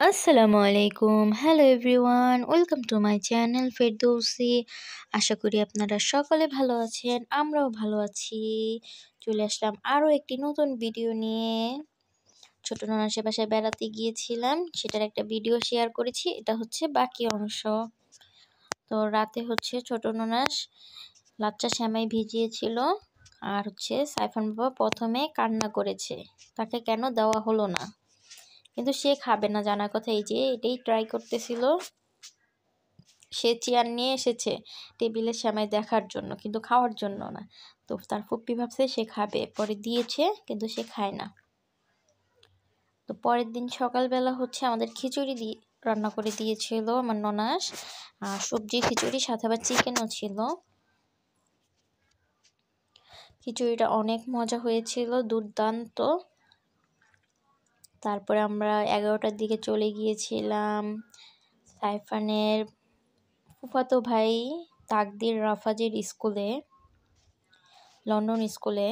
আসসালামু আলাইকুম। Hello everyone, welcome to my channel Ferdousi. আশা করি আপনারা সকলে ভালো আছেন, আমরাও ভালো আছি। চলে আসলাম আরও একটি নতুন ভিডিও নিয়ে। ছোট ননাসের বাসায় বেড়াতে গিয়েছিলাম, সেটার একটা ভিডিও শেয়ার করেছি। এটা হচ্ছে বাকি অংশ। তো রাতে হচ্ছে ছোট ননাস লাচ্চা সেমাই ভিজিয়েছিল, আর হচ্ছে সাইফান বাবা প্রথমে কান্না করেছে, তাকে কেন দেওয়া হলো না। কিন্তু সে খাবে না জানার কথা, এই যে এটাই ট্রাই করতেছিল। সে চেয়ার নিয়ে এসেছে টেবিলের সামনে দেখার জন্য, কিন্তু খাওয়ার জন্য না। তো তার ফুপ্পি ভাবছে সে খাবে, পরে দিয়েছে, কিন্তু সে খায় না। তো পরের দিন সকালবেলা হচ্ছে আমাদের খিচুড়ি রান্না করে দিয়েছিল আমার ননাস, সবজি খিচুড়ি, সাথে আবার চিকেনও ছিল। খিচুড়িটা অনেক মজা হয়েছিল, দুর্দান্ত। তারপরে আমরা 11টার দিকে চলে গিয়েছিলাম সাইফানের ফুফাতো ভাই তাকদির রাফাজের স্কুলে, লন্ডন স্কুলে।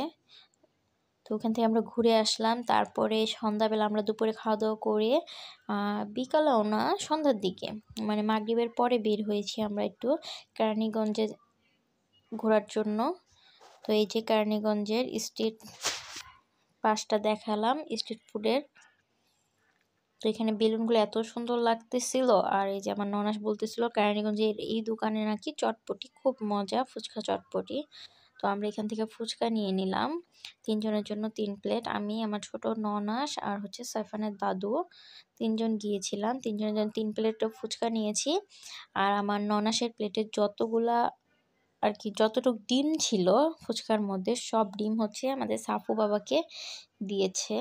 তো ওখান থেকে আমরা ঘুরে আসলাম। তারপরে সন্ধ্যাবেলা আমরা দুপুরে খাওয়া দাওয়া করে বিকালেও না, সন্ধ্যার দিকে মানে মাগরিবের পরে বের হয়েছি আমরা একটু কেরানীগঞ্জে ঘোরার জন্য। তো এই যে কেরানীগঞ্জের স্ট্রিট পাশটা দেখালাম, স্ট্রিট ফুডের। তো এখানে বেলুনগুলো এত সুন্দর লাগতেছিল, আর এই যে আমার ননাস বলতেছিল কেরানীগঞ্জের এই দোকানে নাকি চটপটি খুব মজা, ফুচকা চটপটি। তো আমরা এখান থেকে ফুচকা নিয়ে নিলাম 3 জনের জন্য 3 প্লেট। আমি, আমার ছোট ননাস আর হচ্ছে সাইফানের দাদু 3 জন গিয়েছিলাম। 3 জনের জন্য 3 প্লেট ফুচকা নিয়েছি। আর আমার ননাসের প্লেটে যতগুলা আর কি যতটুক ডিম ছিল ফুচকার মধ্যে, সব ডিম হচ্ছে আমাদের সাফু বাবাকে দিয়েছে,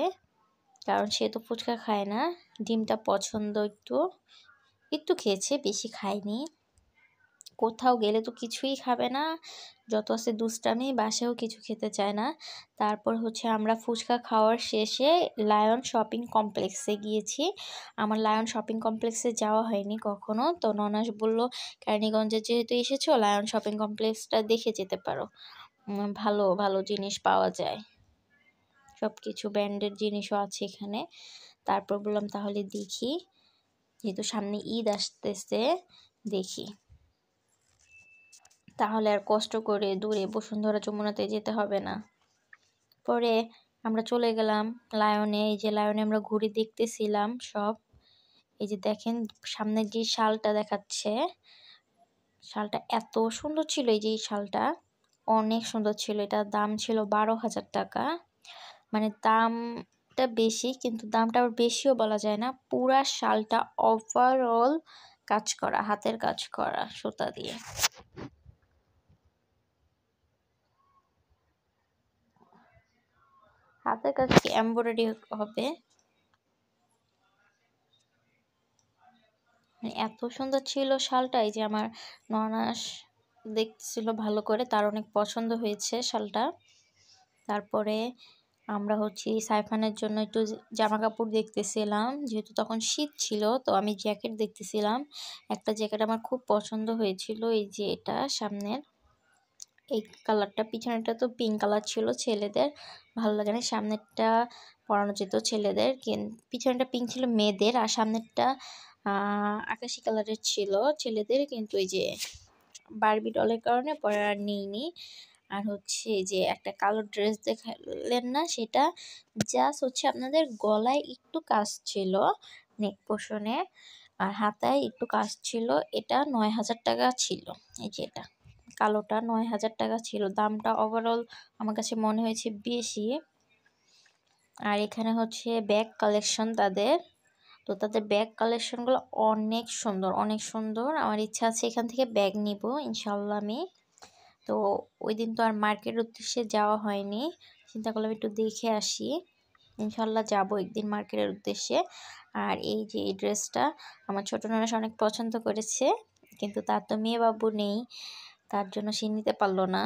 কারণ সে তো ফুচকা খায় না। ডিমটা পছন্দ, একটু একটু খেয়েছে, বেশি খায়নি। কোথাও গেলে তো কিছুই খাবে না, যত আছে দুষ্টামি, বাসায়ও কিছু খেতে চায় না। তারপর হচ্ছে আমরা ফুচকা খাওয়ার শেষে লায়ন শপিং কমপ্লেক্সে গিয়েছি। আমার লায়ন শপিং কমপ্লেক্সে যাওয়া হয়নি কখনো। তো ননাস বলল কেরানীগঞ্জে যেহেতু এসেছো, লায়ন শপিং কমপ্লেক্সটা দেখে যেতে পারো, ভালো ভালো জিনিস পাওয়া যায়, সব কিছু ব্র্যান্ডের জিনিসও আছে এখানে। তারপর বললাম তাহলে দেখি, যেহেতু সামনে ঈদ আসতেছে, দেখি তাহলে আর কষ্ট করে দূরে বসুন্ধরা যমুনাতে যেতে হবে না। পরে আমরা চলে গেলাম লায়নে। এই যে লায়নে আমরা ঘুরে দেখতেছিলাম সব। এই যে দেখেন সামনে যে শালটা দেখাচ্ছে, শালটা এত সুন্দর ছিল। এই যে এই শালটা অনেক সুন্দর ছিল, এটার দাম ছিল 12,000 টাকা। মানে দামটা বেশি, কিন্তু দামটা আবার বেশিও বলা যায় না। পুরা শালটা ওভারঅল কাজ করা, হাতের কাজ করা সুতা দিয়ে। হাতের কাজ কি এমব্রয়ডারি হবে, মানে এত সুন্দর ছিল শালটা। এই যে আমার ননাস দেখছিল ভালো করে, তার অনেক পছন্দ হয়েছে শালটা। তারপরে আমরা হচ্ছে সাইফানের জন্য একটু জামা কাপড় দেখতেছিলাম, যেহেতু তখন শীত ছিল। তো আমি জ্যাকেট দেখতেছিলাম, একটা জ্যাকেট আমার খুব পছন্দ হয়েছিল, এই যে এটা সামনের এই কালারটা। পিছনেরটা তো পিঙ্ক কালার ছিল, ছেলেদের ভালো লাগে না, সামনেরটা পরানো যেত ছেলেদের। পিছনেরটা পিঙ্ক ছিল মেয়েদের, আর সামনেরটা আকাশি কালারের ছিল ছেলেদের। কিন্তু এই যে বারবি ডলের কারণে পরে আর নিইনি। আর হচ্ছে এই যে একটা কালো ড্রেস দেখালেন না, সেটা জাস্ট হচ্ছে আপনাদের গলায় একটু কাজ ছিল নেক পোর্শনে, আর হাতায় একটু কাজ ছিল। এটা 9,000 টাকা ছিল। এই যে এটা কালোটা 9,000 টাকা ছিল। দামটা ওভারঅল আমার কাছে মনে হয়েছে বেশি। আর এখানে হচ্ছে ব্যাগ কালেকশন তাদের। তো তাদের ব্যাগ কালেকশনগুলো অনেক সুন্দর, অনেক সুন্দর। আমার ইচ্ছা আছে এখান থেকে ব্যাগ নিব ইনশাল্লাহ আমি। তো ওই দিন তো আর মার্কেটের উদ্দেশ্যে যাওয়া হয়নি, চিন্তা করলাম একটু দেখে আসি। ইনশাল্লাহ যাবো একদিন মার্কেটের উদ্দেশ্যে। আর এই যে এই ড্রেসটা আমার ছোট ননাস অনেক পছন্দ করেছে, কিন্তু তার তো মেয়ে বাবু নেই, তার জন্য সে নিতে পারলো না।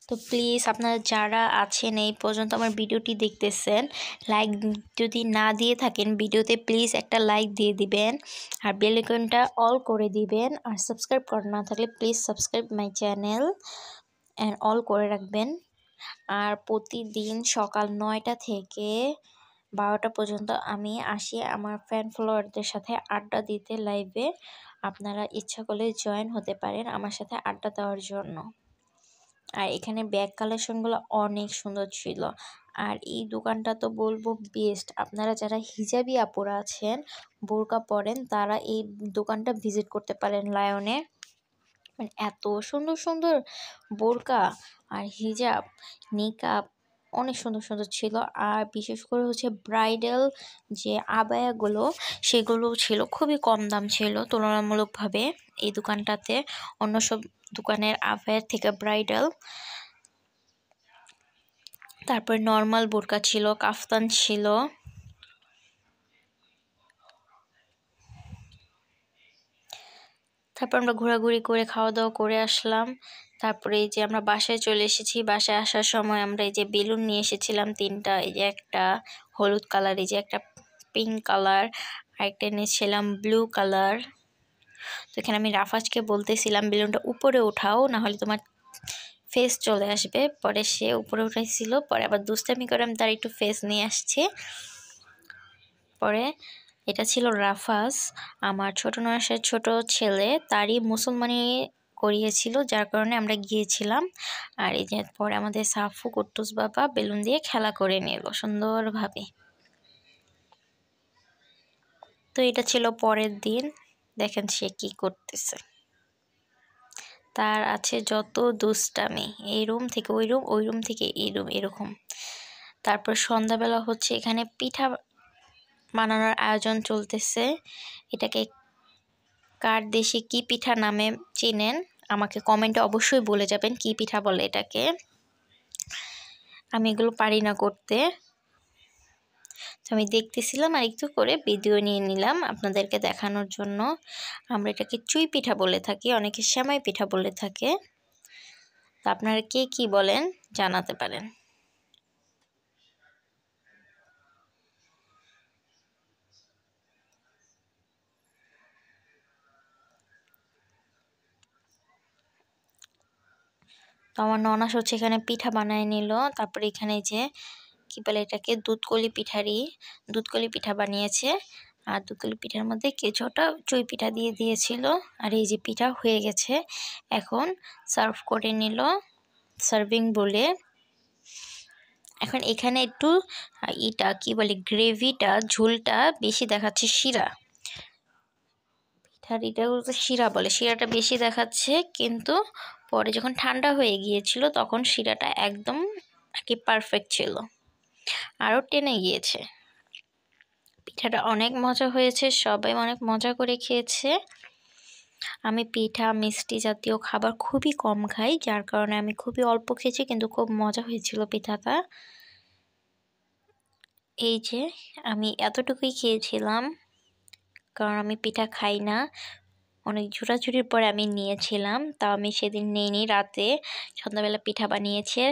তো প্লিজ আপনারা যারা আছেন এই পর্যন্ত আমার ভিডিওটি দেখতেছেন, লাইক যদি না দিয়ে থাকেন ভিডিওতে প্লিজ একটা লাইক দিয়ে দিবেন, আর বেল আইকনটা অল করে দিবেন, আর সাবস্ক্রাইব করা না থাকলে please subscribe my channel and all করে রাখবেন। আর প্রতিদিন সকাল 9টা থেকে 12টা পর্যন্ত আমি আসি আমার ফ্যান ফলোয়ারদের সাথে আড্ডা দিতে লাইভে। আপনারা ইচ্ছা করলে জয়েন হতে পারেন আমার সাথে আড্ডা দেওয়ার জন্য। আর এখানে ব্যাগ কালেকশনগুলো অনেক সুন্দর ছিল। আর এই দোকানটা তো বলবো বেস্ট। আপনারা যারা হিজাবি আপুরা আছেন, বোরকা পরেন, তারা এই দোকানটা ভিজিট করতে পারেন লায়নে। মানে এত সুন্দর সুন্দর বোরকা আর হিজাব, নিকাব অনেক সুন্দর সুন্দর ছিল। আর বিশেষ করে হচ্ছে ব্রাইডাল যে আবায়াগুলো, সেগুলো ছিল খুবই কম দাম ছিল তুলনামূলকভাবে এই দোকানটাতে অন্য সব দোকানের আবায়ার থেকে। ব্রাইডাল, তারপরে নর্মাল বোরকা ছিল, কাফতান ছিল। তারপর আমরা ঘোরাঘুরি করে খাওয়া দাওয়া করে আসলাম। তারপরে এই যে আমরা বাসায় চলে এসেছি। বাসায় আসার সময় আমরা এই যে বেলুন নিয়ে এসেছিলাম 3টা, এই যে একটা হলুদ কালার, এই যে একটা পিঙ্ক কালার, আরেকটা নিয়েছিলাম ব্লু কালার। তো এখানে আমি রাফাজকে বলতেছিলাম বেলুনটা উপরে উঠাও, না হলে তোমার ফেস চলে আসবে। পরে সে উপরে উঠাইছিল, পরে আবার দুষ্টামি করে আমি তার একটু ফেস নিয়ে আসছি। পরে এটা ছিল রাফাজ, আমার ছোট নয়সের ছোট ছেলে, তারই মুসলমানি করিয়েছিল, যার কারণে আমরা গিয়েছিলাম। আর এই যে পরে আমাদের সাফু কুট্টুস বাবা বেলুন দিয়ে খেলা করে নিল সুন্দরভাবে। তো এটা ছিল পরের দিন। দেখেন সে কি করতেছে, তার আছে যত দুষ্টামি, এই রুম থেকে ওই রুম, ওই রুম থেকে এই রুম, এরকম। তারপর সন্ধ্যাবেলা হচ্ছে এখানে পিঠা বানানোর আয়োজন চলতেছে। এটাকে কার দেশে কি পিঠা নামে চিনেন আমাকে কমেন্টে অবশ্যই বলে যাবেন কি পিঠা বলে এটাকে। আমি এগুলো পারি না করতে, তো আমি দেখতেছিলাম আর একটু করে ভিডিও নিয়ে নিলাম আপনাদেরকে দেখানোর জন্য। আমরা এটাকে চুই পিঠা বলে থাকি, অনেকে সেমাই পিঠা বলে থাকে। তো আপনারা কে কি বলেন জানাতে পারেন। তো আমার ননাস হচ্ছে এখানে পিঠা বানায় নিল। তারপরে এখানে যে কি বলে এটাকে দুধকলি পিঠা বানিয়েছে। আর দুধকলি পিঠার মধ্যে কিছুটা চুই পিঠা দিয়ে দিয়েছিল। আর এই যে পিঠা হয়ে গেছে, এখন সার্ভ করে নিল সার্ভিং বলে। এখন এখানে একটু এটা কি বলে গ্রেভিটা, ঝোলটা বেশি দেখাচ্ছে, শিরা পিঠার এটা বলতে শিরা বলে, শিরাটা বেশি দেখাচ্ছে। কিন্তু পরে যখন ঠান্ডা হয়ে গিয়েছিল তখন শিরাটা একদম আর কি পারফেক্ট ছিল, আরও টেনে গিয়েছে। পিঠাটা অনেক মজা হয়েছে, সবাই অনেক মজা করে খেয়েছে। আমি পিঠা মিষ্টি জাতীয় খাবার খুবই কম খাই, যার কারণে আমি খুবই অল্প খেয়েছি, কিন্তু খুব মজা হয়েছিল পিঠাটা। এই যে আমি এতটুকুই খেয়েছিলাম, কারণ আমি পিঠা খাই না। অনেক ঝুরাঝুরির পরে আমি নিয়েছিলাম, তাও আমি সেদিন নিইনি। রাতে সন্ধ্যাবেলা পিঠা বানিয়েছে,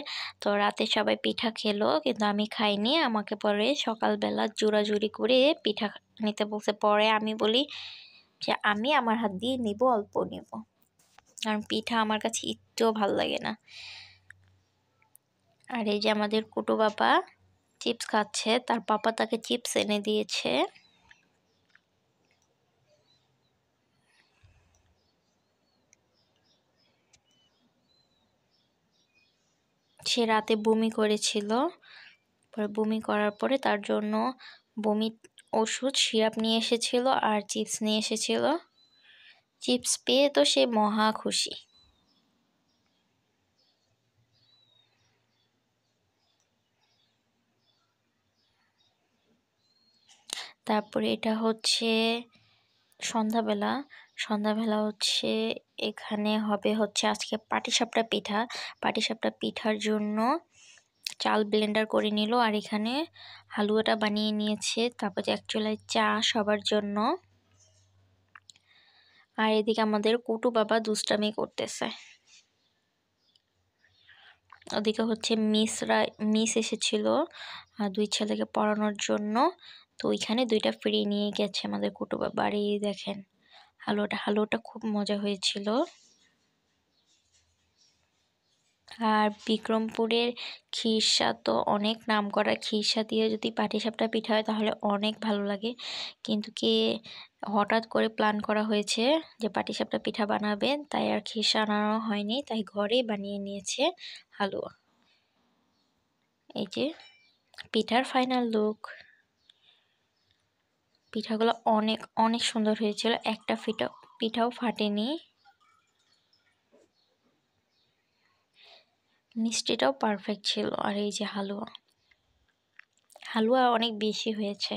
তো রাতে সবাই পিঠা খেলো, কিন্তু আমি খাইনি। আমাকে পরে সকালবেলা জোরাজুরি করে পিঠা নিতে বলছে। পরে আমি বলি যে আমি আমার হাত দিয়ে নিব, অল্প নিব, কারণ পিঠা আমার কাছে একটুও ভাল লাগে না। আর এই যে আমাদের কুটু বাবা চিপস খাচ্ছে, তার পাপা তাকে চিপস এনে দিয়েছে। সে রাতে বমি করেছিল, পরে বমি করার পরে তার জন্য বমি ওষুধ সিরাপ নিয়ে এসেছিল আর চিপস নিয়ে এসেছিল। চিপস পেয়ে তো সে মহা খুশি। তারপরে এটা হচ্ছে সন্ধ্যাবেলা। সন্ধ্যাবেলা হচ্ছে এখানে হবে হচ্ছে আজকে পাটিসাপটা পিঠা। পাটিসাপটা পিঠার জন্য চাল ব্লেন্ডার করে নিল, আর এখানে হালুয়াটা বানিয়ে নিয়েছে। তারপরে এক চুলায় চা সবার জন্য। আর এদিকে আমাদের কুটু বাবা দুষ্টামি করতেছে। ওদিকে হচ্ছে মিস এসেছিল 2 ছেলেকে পড়ানোর জন্য। তো ওইখানে 2টা ফ্রি নিয়ে গেছে আমাদের কুটুবা বাড়ি। দেখেন হালুয়াটা খুব মজা হয়েছিল। আর বিক্রমপুরের খিরসা তো অনেক নামকরা। খিরসা দিয়ে যদি পাটিসাপটা পিঠা হয় তাহলে অনেক ভালো লাগে। কিন্তু হঠাৎ করে প্ল্যান করা হয়েছে যে পাটিসাপটা পিঠা বানাবে, তাই আর খিরসা আনানো হয়নি, তাই ঘরেই বানিয়ে নিয়েছে হালুয়া। এই যে পিঠার ফাইনাল লুক। পিঠাগুলো অনেক অনেক সুন্দর হয়েছিল, একটা পিঠাও ফাটেনি। মিষ্টিটাও পারফেক্ট ছিল। আর এই যে হালুয়া অনেক বেশি হয়েছে।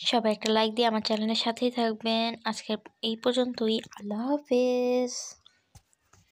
সবাই একটা লাইক দিয়ে আমার চ্যানেলের সাথেই থাকবেন। আজকে এই পর্যন্তই। আল্লাহ হাফেজ।